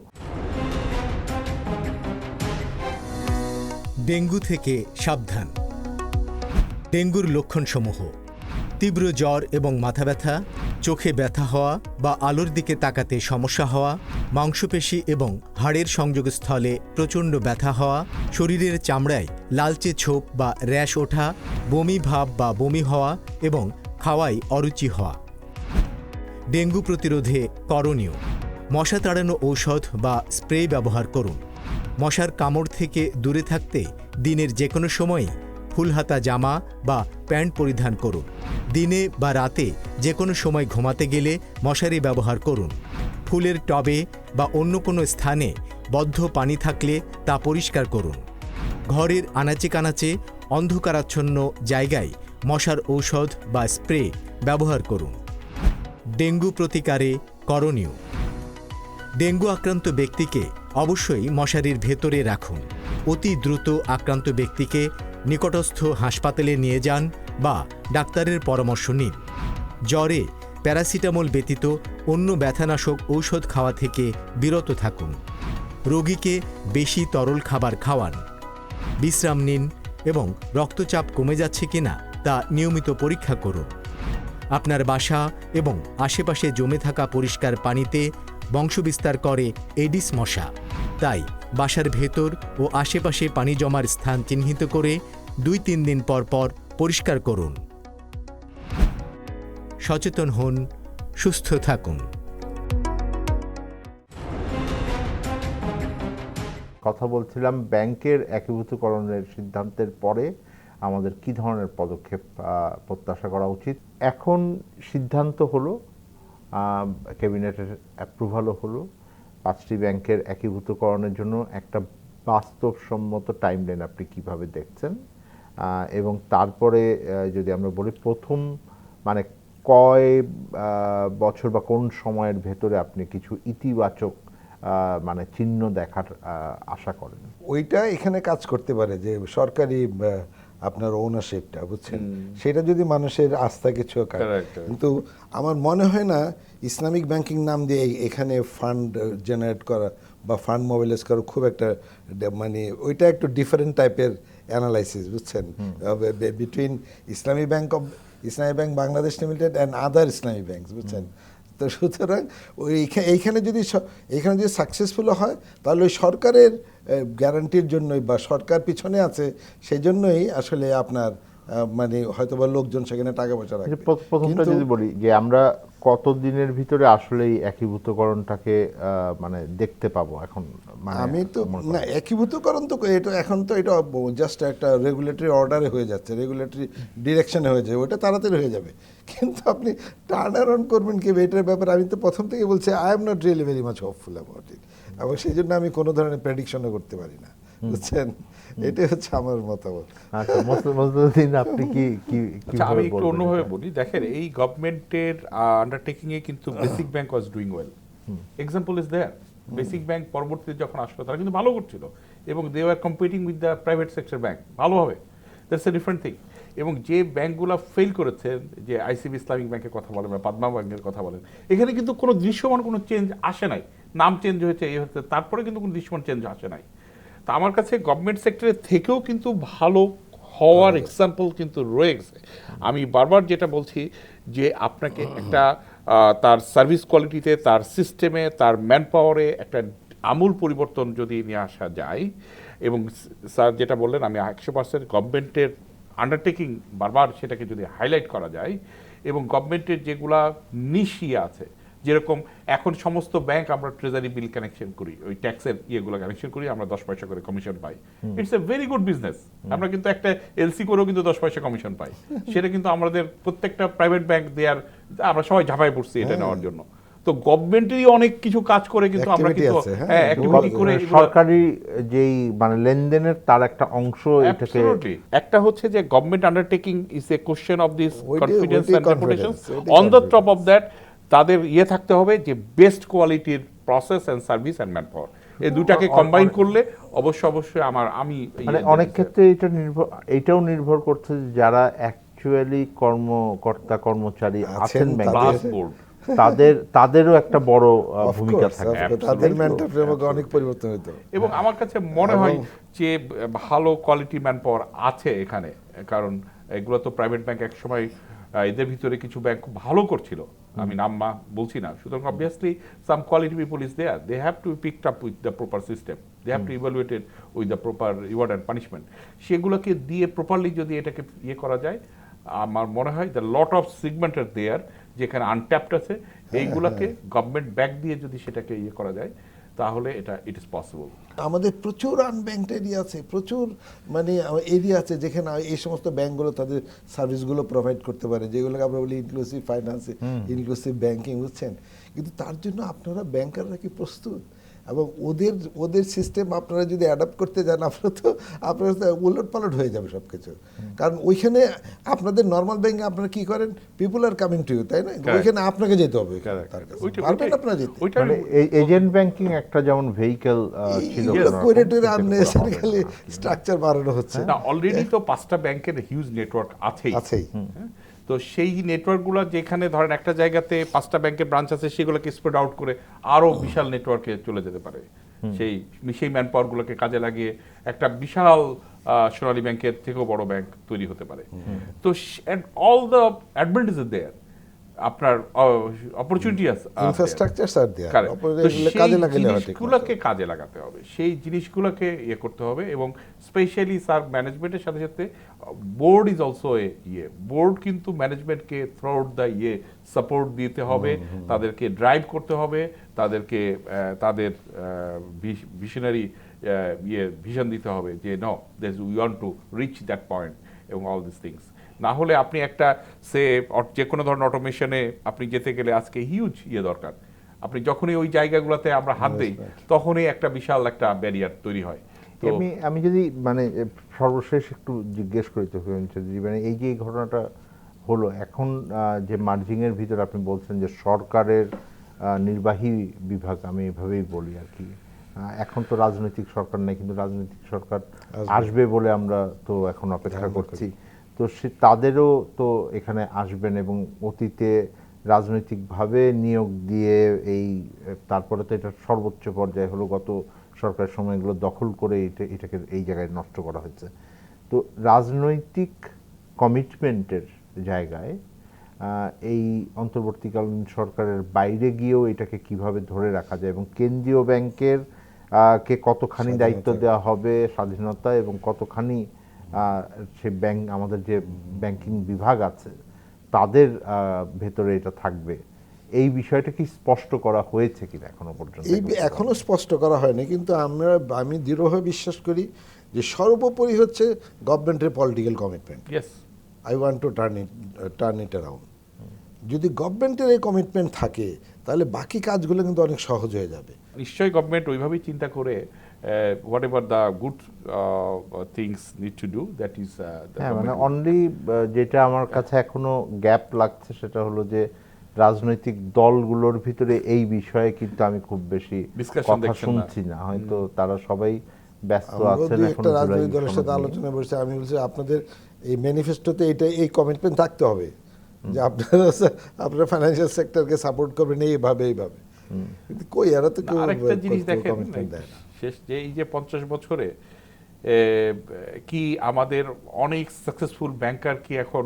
ডেঙ্গু থেকে সাবধান। ডেঙ্গুর লক্ষণসমূহ: তীব্র জ্বর এবং মাথা ব্যথা, চোখে ব্যথা হওয়া বা আলোর দিকে তাকাতে সমস্যা হওয়া, মাংসপেশি এবং হাড়ের সংযোগস্থলে প্রচণ্ড ব্যথা হওয়া, শরীরের চামড়ায় লালচে ছোপ বা র্যাশ ওঠা, বমি ভাব বা বমি হওয়া এবং খাওয়ায় অরুচি হওয়া। ডেঙ্গু প্রতিরোধে করণীয়: মশা তাড়ানো ঔষধ বা স্প্রে ব্যবহার করুন। মশার কামড় থেকে দূরে থাকতে দিনের যে কোনো সময়ই ফুলহাতা জামা বা প্যান্ট পরিধান করুন। দিনে বা রাতে যে কোনো সময় ঘুমাতে গেলে মশারি ব্যবহার করুন। ফুলের টবে বা অন্য কোনো স্থানে বদ্ধ পানি থাকলে তা পরিষ্কার করুন। ঘরের আনাচে কানাচে অন্ধকারাচ্ছন্ন জায়গায় মশার ঔষধ বা স্প্রে ব্যবহার করুন। ডেঙ্গু প্রতিকারে করণীয়: ডেঙ্গু আক্রান্ত ব্যক্তিকে অবশ্যই মশারির ভেতরে রাখুন। অতি দ্রুত আক্রান্ত ব্যক্তিকে নিকটস্থ হাসপাতালে নিয়ে যান বা ডাক্তারের পরামর্শ নিন। জ্বরে প্যারাসিটামল ব্যতীত অন্য ব্যথানাশক ঔষধ খাওয়া থেকে বিরত থাকুন। রোগীকে বেশি তরল খাবার খাওয়ান। বিশ্রাম নিন এবং রক্তচাপ কমে যাচ্ছে কিনা তা নিয়মিত পরীক্ষা করুন। আপনার বাসা এবং আশেপাশে জমে থাকা পরিষ্কার পানিতে বংশবিস্তার করে এডিস মশা। তাই বাসার ভেতর ও আশেপাশে পানি জমার স্থান চিহ্নিত করে 2-3 দিন পর পর পরিষ্কার করুন। সচেতন হন, সুস্থ থাকুন। কথা বলছিলাম ব্যাংকের একীভূতকরণের সিদ্ধান্তের পরে আমাদের কি ধরনের পদক্ষেপ প্রত্যাশা করা উচিত। এখন সিদ্ধান্ত হলো, ক্যাবিনেটের অ্যাপ্রুভালও হলো, 5টি ব্যাংকের একীভূতকরণের জন্য একটা বাস্তবসম্মত টাইমলাইন আপনি কিভাবে দেখছেন, এবং তারপরে যদি আমরা বলি প্রথম মানে কয় বছর বা কোন সময়ের ভেতরে আপনি কিছু ইতিবাচক মানে চিহ্ন দেখার আশা করেন? ওইটা এখানে কাজ করতে পারে যে সরকারি আপনার ওনারশিপটা, বুঝছেন, সেটা যদি মানুষের আস্থাকে ছোঁয়ায়। Correct. কিন্তু আমার মনে হয় না ইসলামিক ব্যাংকিং নাম দিয়ে এখানে ফান্ড জেনারেট করা বা ফান্ড মোবিলাইজ করা খুব একটা মানে ওইটা একটু ডিফারেন্ট টাইপের অ্যানালাইসিস, বুঝছেন, between Islami bank Bangladesh limited and other Islami banks, বুঝছেন। তো সুতরাং এইখানে যদি সাকসেসফুল হয় তাহলে ওই সরকারের গ্যারান্টির জন্যই বা সরকার পিছনে আছে সেই জন্যই আসলে আপনার মানে হয়তোবা লোকজন সেখানে টাকা পয়সা রাখবে। প্রথমটা যদি বলি যে আমরা কতদিনের ভিতরে আসলে এই একীভূতকরণটাকে মানে দেখতে পাবো এখন, মানে আমি তো না, একীভূতকরণ তো এটা এখন তো এটা জাস্ট একটা রেগুলেটরি অর্ডারে হয়ে যাচ্ছে, রেগুলেটরি ডিরেকশনে হয়ে যাবে, ওটা তাড়াতাড়ি হয়ে যাবে। কিন্তু আপনি টার্ন অ্যারাউন্ড করবেন কি এটার ব্যাপারে আমি তো প্রথম থেকে বলছি I am not really very much hopeful about it, এবং সেই জন্য আমি কোনো ধরনের প্রেডিকশনও করতে পারি না, বুঝছেন। এটাই হচ্ছে আমার মতামত। আচ্ছা, মসলিউদ্দিন আপনি কি আচ্ছা, আমি একটু অন্যভাবে বলি। দেখেন, এই গভর্নমেন্টের আন্ডারটেকিং এ কিন্তু basic bank was doing well. Example is there. Basic bank পরবর্তীতে যখন আসলো তারা কিন্তু ভালো করছিল এবং they were competing with the private sector bank ভালোভাবে। That's a different thing. এবং যে ব্যাংকগুলো ফেল করেছেন, যে আইসিবি ইসলামিক ব্যাংকের কথা বলেন বা পাদমা ব্যাংকের কথা বলেন, এখানে কিন্তু কোনো দৃশ্যমান কোনো চেঞ্জ আসে নাই। নাম চেঞ্জ হয়েছে, এই হচ্ছে, তারপরে কিন্তু কোনো দৃশ্যমান চেঞ্জ আসে নাই। তা আমার কাছে গভর্নমেন্ট সেক্টরের থেকেও কিন্তু ভালো হওয়ার এক্সাম্পল কিন্তু রয়ে গেছে। আমি বারবার যেটা বলছি যে আপনাকে একটা তার সার্ভিস কোয়ালিটিতে, তার সিস্টেমে, তার ম্যান পাওয়ারে একটা আমূল পরিবর্তন যদি নিয়ে আসা যায়, এবং স্যার যেটা বললেন, আমি 100% গভর্নমেন্টের আন্ডারটেকিং বারবার সেটাকে যদি হাইলাইট করা যায়, এবং গভর্নমেন্টের যেগুলা নিশিয়া আছে, যেরকম এখন সমস্ত ব্যাংক আমরা ট্রেজারি বিল কানেকশন করি, ওই ট্যাক্সের ইয়েগুলো কানেকশন করি, আমরা 10 পয়সা করে commission pi. It's a very good business. আমরা কিন্তু একটা এলসি করেও কিন্তু 10 পয়সা কমিশন পাই। সেটা কিন্তু আমাদের প্রত্যেকটা প্রাইভেট ব্যাংক দেয়ার, আমরা সবাই ঝাঁপাই পড়ছি এটা নেওয়ার জন্য। তো গভর্নমেন্টেরই অনেক কিছু কাজ করে কিন্তু আমরা কিন্তু অ্যাক্টিভিটি করে সরকারি যেই মানে লেনদেনের তার একটা অংশ এটাকে। একটা হচ্ছে যে government undertaking is a question of this confidence and reputation. On the top of that তাদের ইয়ে থাকতে হবে যে বেস্ট কোয়ালিটির process and service and manpower, এই দুটাকে কম্বাইন করলে অবশ্যই আমি মানে অনেক ক্ষেত্রে এটাও নির্ভর করছে যে যারা অ্যাকচুয়ালি কর্মকর্তা কর্মচারী আছেন ব্যাংকে, তাদেরও একটা বড় ভূমিকা থাকে, তাদের মেন্টাল ফ্রেমওয়ার্কে অনেক পরিবর্তন হতে হবে। এবং আমার কাছে মনে হয় যে ভালো কোয়ালিটি ম্যান পাওয়ার আছে এখানে, কারণ এগুলো তো প্রাইভেট ব্যাংক এক সময় এদের ভিতরে কিছু ব্যাংক খুব ভালো করছিল, আমি নাম বলছি না। সুতরাং obviously some quality people is there, they have to be picked up with the proper system, they have to evaluated with the proper reward and punishment. সেগুলোকে দিয়ে প্রপারলি যদি এটাকে ইয়ে করা যায়, আমার মনে হয় দ্য লট অফ সেগমেন্ট আর দেয়ার যেখানে আনট্যাপড আছে, এইগুলোকে গভর্নমেন্ট ব্যাক দিয়ে যদি সেটাকে ইয়ে করা যায়, তাহলে ইট ইজ পসিবল। আমাদের প্রচুর আনব্যাংকড এরিয়া আছে, প্রচুর মানে এরিয়া আছে যেখানে এই সমস্ত ব্যাংকগুলো তাদের সার্ভিসগুলো প্রোভাইড করতে পারে, যেগুলোকে আমরা বলি ইনক্লুসিভ ফাইন্যান্স, ইনক্লুসিভ ব্যাংকিং, বুঝছেন। কিন্তু তার জন্য আপনারা ব্যাংকাররা কি প্রস্তুত? এবং ওদের সিস্টেম আপনারা যদি অ্যাডাপ্ট করতে যান, আপনারা তো উলট পালট হয়ে যাবে সব কিছু। কারণ ওইখানে আপনাদের নর্মাল ব্যাংকে আপনারা কি করেন, পিপুল আর কামিং টু ইউ, তাই না? ওইখানে আপনাকে যেতে হবে তার কাছে, পারবেন আপনারা যেতে। মানে এজেন্ট ব্যাংকিং একটা যেমন ভেহিকল ছিল, আননেসেসারিলি স্ট্রাকচার বাড়ানো হচ্ছে না। অলরেডি তো 5টা ব্যাংকের হিউজ নেটওয়ার্ক আছেই। তো সেই নেটওয়ার্কগুলো যেখানে ধরেন একটা জায়গাতে 5টা ব্যাংকের ব্রাঞ্চ আছে, সেগুলোকে স্প্রেড আউট করে আরো বিশাল নেটওয়ার্কে চলে যেতে পারে। সেই ম্যান পাওয়ারগুলোকে কাজে লাগিয়ে একটা বিশাল সোনালী ব্যাংকের থেকেও বড় ব্যাংক তৈরি হতে পারে। তো অল দ্য অ্যাডভান্টেজ আর দেয়ার, আপনার অপরচুনিটি আছে, ইনফ্রাস্ট্রাকচারস আর দেয়ার, জিনিসগুলোকে কাজে লাগাতে হবে, সেই জিনিসগুলোকে ইয়ে করতে হবে। এবং স্পেশালি স্যার ম্যানেজমেন্টের সাথে সাথে বোর্ড ইজ অলসো বোর্ড কিন্তু ম্যানেজমেন্টকে থ্রু আউট দ্য সাপোর্ট দিতে হবে, তাদেরকে ড্রাইভ করতে হবে, তাদেরকে তাদের ভিশনারি ভিশন দিতে হবে যে no this we want to reach that point, এবং অল দিস থিংস। না হলে আপনি একটা যে কোনো ধরনের অটোমেশনে আপনি যেতে গেলে আজকে হিউজ দরকার। আপনি যখনই ওই জায়গাগুলোতে আমরা হাত দিই, তখনই একটা বিশাল একটা ব্যারিয়ার তৈরি হয়। আমি যদি মানে সর্বশেষ একটু জিজ্ঞেস করি তো মানে এই যে এই ঘটনাটা হলো এখন, যে মার্জিং এর ভিতরে আপনি বলছেন যে সরকারের নির্বাহী বিভাগ, আমি এভাবেই বলি আর কি, এখন তো রাজনৈতিক সরকার নেই, কিন্তু রাজনৈতিক সরকার আসবে বলে আমরা তো এখন অপেক্ষা করছি। তো তাদেরও তো এখানে আসবেন এবং অতীতে রাজনৈতিকভাবে নিয়োগ দিয়ে তারপরে তো এটা সর্বোচ্চ পর্যায়ে হলো, গত সরকারের সময়গুলো দখল করে এটাকে এই জায়গায় নষ্ট করা হয়েছে। তো রাজনৈতিক কমিটমেন্টের জায়গায় এই অন্তর্বর্তীকালীন সরকারের বাইরে গিয়েও এটাকে কিভাবে ধরে রাখা যায় এবং কেন্দ্রীয় ব্যাংকের কে কতখানি দায়িত্ব দেওয়া হবে, স্বাধীনতা, এবং কতখানি সে ব্যাংক, আমাদের যে ব্যাংকিং বিভাগ আছে তাদের ভেতরে এটা থাকবে, এই বিষয়টা কি স্পষ্ট করা হয়েছে কিনা এখনো পর্যন্ত? এখনো স্পষ্ট করা হয়নি, কিন্তু আমি দৃঢ়ভাবে বিশ্বাস করি যে সর্বোপরি হচ্ছে গভর্নমেন্টের political commitment. Yes, I want to turn it around. যদি গভর্নমেন্টের এই কমিটমেন্ট থাকে তাহলে বাকি কাজগুলো কিন্তু অনেক সহজ হয়ে যাবে। নিশ্চয়ই গভর্নমেন্ট ওইভাবেই চিন্তা করে what ever the good things need to do, that is হ্যাঁ, মানে অনলি যেটা আমার কাছে এখনো গ্যাপ লাগছে সেটা হলো যে রাজনৈতিক দলগুলোর ভিতরে এই বিষয়ে কিন্তু আমি খুব বেশি Discussion কথা দেখছেন না। শুনছি না, হয়তো তারা সবাই ব্যস্ত আমরাও আছেন দুই এখন একটা জুলাই রাজনৈতিক দলের সনদ সাথে নিয়ে। আলোচনা করছি, আমি বলছি আপনাদের এই ম্যানিফেস্টোতে এই কমিটমেন্ট থাকতে হবে যে আপনারা ফাইন্যান্সিয়াল সেক্টরকে সাপোর্ট করবেন এইভাবে। কিন্তু কই, এরা তো কেউ আরেকটা জিনিস দেখেন, কমিটমেন্ট দেয় না। শেষ যে এই যে 50 বছরে কি আমাদের অনেক সাকসেসফুল ব্যাংকার কি এখন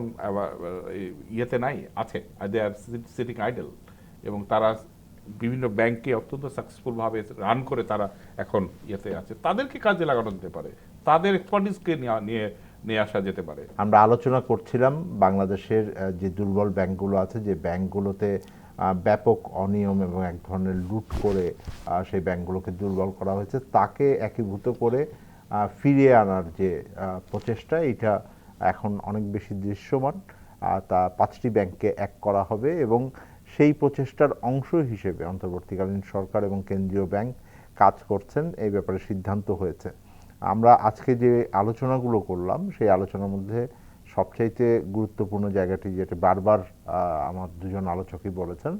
ইয়েতে নাই, আছে, দে আর সিটিং আইডল, এবং তারা বিভিন্ন ব্যাংকে অত্যন্ত সাকসেসফুল ভাবে রান করে তারা এখন ইয়েতে আছে, তাদেরকে কাজে লাগানো যেতে পারে, তাদের এক্সপার্টিসকে নিয়ে আসা যেতে পারে। আমরা আলোচনা করছিলাম বাংলাদেশের যে দুর্বল ব্যাংকগুলো আছে, যে ব্যাংকগুলোতে ব্যাপক অনিয়ম এবং এক ধরনের লুট করে সেই ব্যাংকগুলোকে দুর্বল করা হয়েছে, তাকে একীভূত করে ফিরিয়ে আনার যে প্রচেষ্টা, এটা এখন অনেক বেশি দৃশ্যমান। তা 5টি ব্যাংককে এক করা হবে এবং সেই প্রচেষ্টার অংশ হিসেবে অন্তর্বর্তীকালীন সরকার এবং কেন্দ্রীয় ব্যাংক কাজ করছেন, এই ব্যাপারে সিদ্ধান্ত হয়েছে। আমরা আজকে যে আলোচনাগুলো করলাম সেই আলোচনার মধ্যে সবচাইতে গুরুত্বপূর্ণ জায়গাটি, যেটা বারবার আমার দুজন আলোচকই বলেছেন,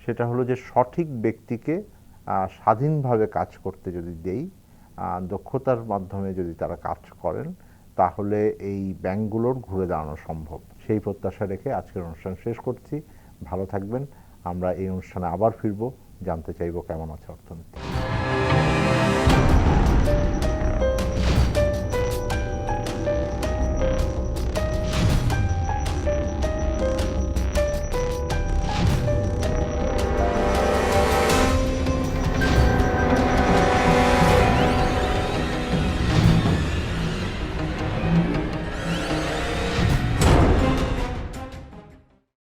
সেটা হলো যে সঠিক ব্যক্তিকে স্বাধীনভাবে কাজ করতে যদি দেই, দক্ষতার মাধ্যমে যদি তারা কাজ করেন, তাহলে এই ব্যাংকগুলোর ঘুরে দাঁড়ানো সম্ভব। সেই প্রত্যাশা রেখে আজকের অনুষ্ঠান শেষ করছি। ভালো থাকবেন। আমরা এই অনুষ্ঠানে আবার ফিরবো, জানতে চাইবো কেমন আছে অর্থনীতি।